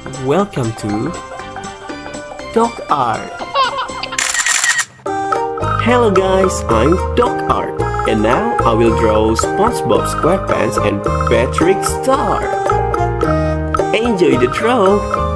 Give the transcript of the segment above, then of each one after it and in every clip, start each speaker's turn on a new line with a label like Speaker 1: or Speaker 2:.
Speaker 1: Welcome to DocArt. Hello guys, I'm DocArt, and now I will draw Spongebob Squarepants and Patrick Star. Enjoy the draw!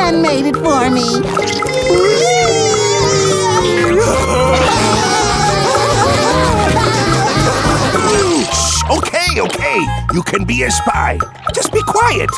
Speaker 2: Made it for me.
Speaker 3: Shh, okay. You can be a spy. Just be quiet.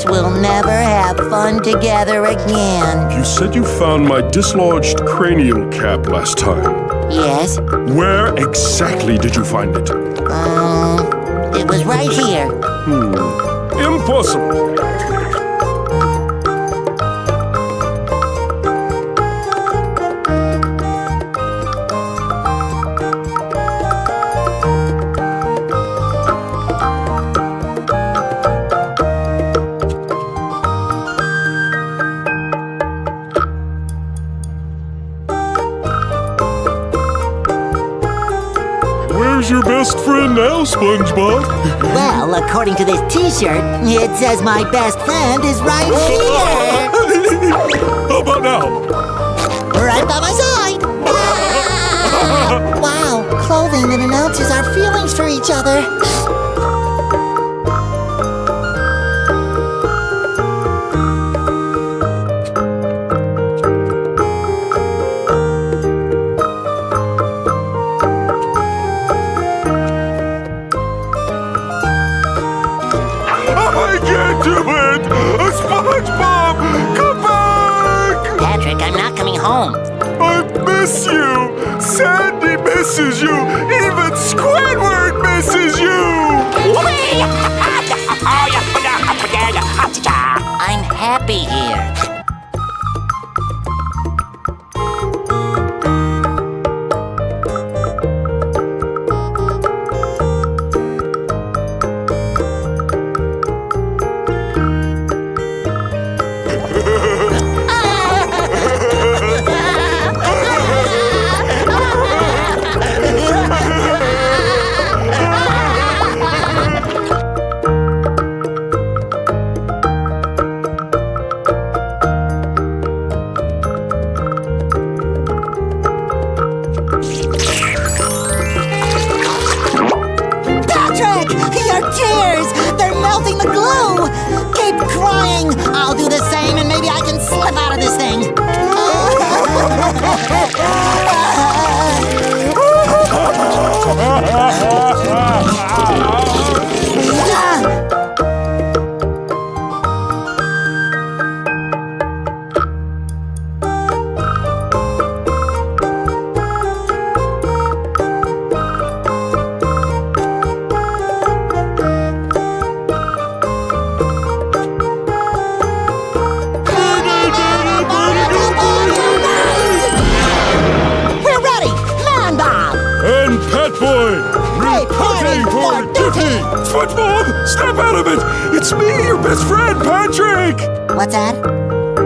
Speaker 2: We'll never have fun together again.
Speaker 4: You said you found my dislodged cranial cap last time.
Speaker 2: Yes.
Speaker 4: Where exactly did you find it?
Speaker 2: It was right here.
Speaker 4: Impossible. Where's your best friend now, SpongeBob?
Speaker 2: Well, according to this t-shirt, it says my best friend is right here.
Speaker 4: How about now?
Speaker 2: Right by my side. Wow, clothing that announces our feelings for each other.
Speaker 4: I can't do it! SpongeBob! Come back!
Speaker 2: Patrick, I'm not coming home.
Speaker 4: I miss you! Sandy misses you! Even Squidward misses you!
Speaker 2: I'm happy here. Your tears! They're melting the glue! Keep crying! I'll do the same and maybe I can slip out of this thing!
Speaker 4: Reporting for duty! SpongeBob, snap out of it! It's me, your best friend, Patrick!
Speaker 2: What's that?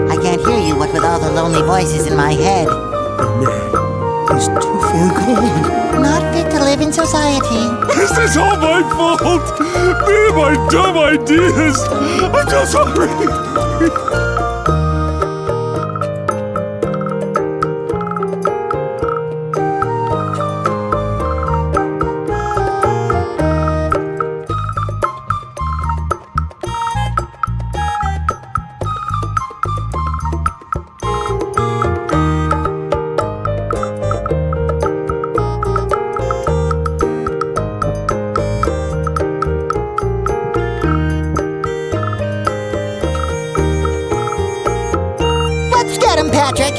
Speaker 2: I can't hear you, what with all the lonely voices in my head.
Speaker 4: Oh man, he's too far gone.
Speaker 2: Not fit to live in society.
Speaker 4: This is all my fault! Me and my dumb ideas! I'm so sorry!
Speaker 2: them, Patrick.
Speaker 4: I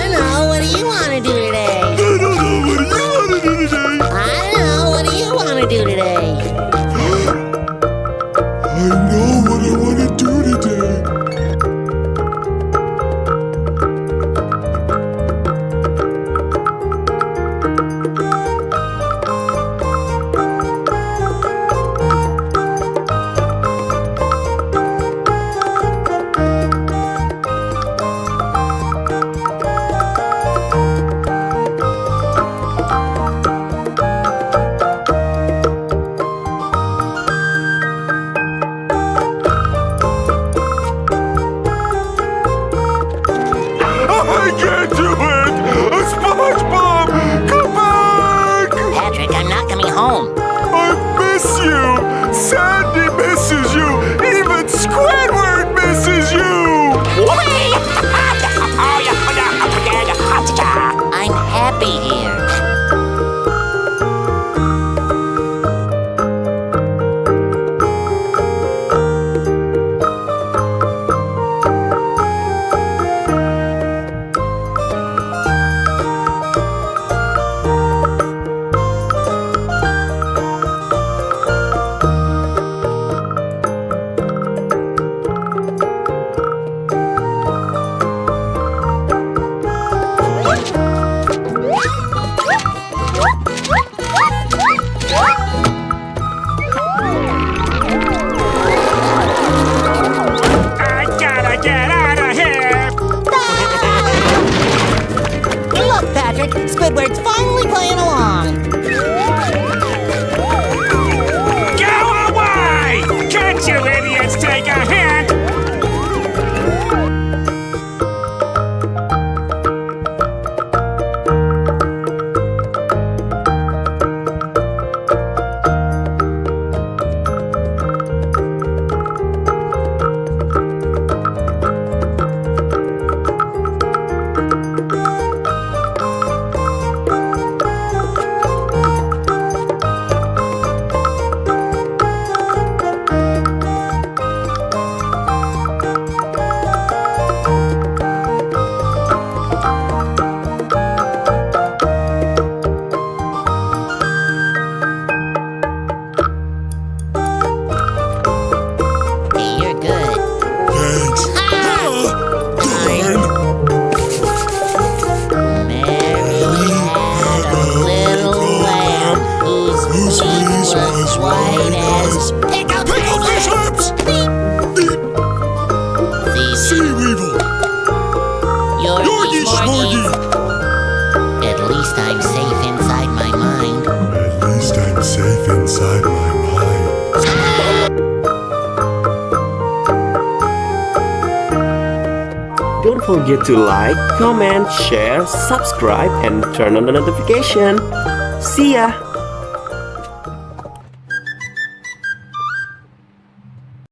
Speaker 4: don't know. What do you want to do today?
Speaker 2: I don't know. What do you want to do today?
Speaker 4: I know what I want to do today. I can't do it! SpongeBob! Come back!
Speaker 2: Patrick, I'm not coming home.
Speaker 4: I miss you! Sandy misses you! Even Squidward misses you!
Speaker 2: I'm happy here.
Speaker 5: I gotta get out of here!
Speaker 2: Look, Patrick, Squidward's finally playing along.
Speaker 5: Go away! Can't you idiots take a hint?
Speaker 2: Hey, you're good.
Speaker 4: Thanks. Darn!
Speaker 2: Mary had a little lamb whose fleece was white as pickled
Speaker 4: fish lips! Sea weevil!
Speaker 2: Yorkie
Speaker 4: Smorgie!
Speaker 2: At least I'm safe inside my mind.
Speaker 4: At least I'm safe inside my mind.
Speaker 1: Don't forget to like, comment, share, subscribe, and turn on the notification. See ya!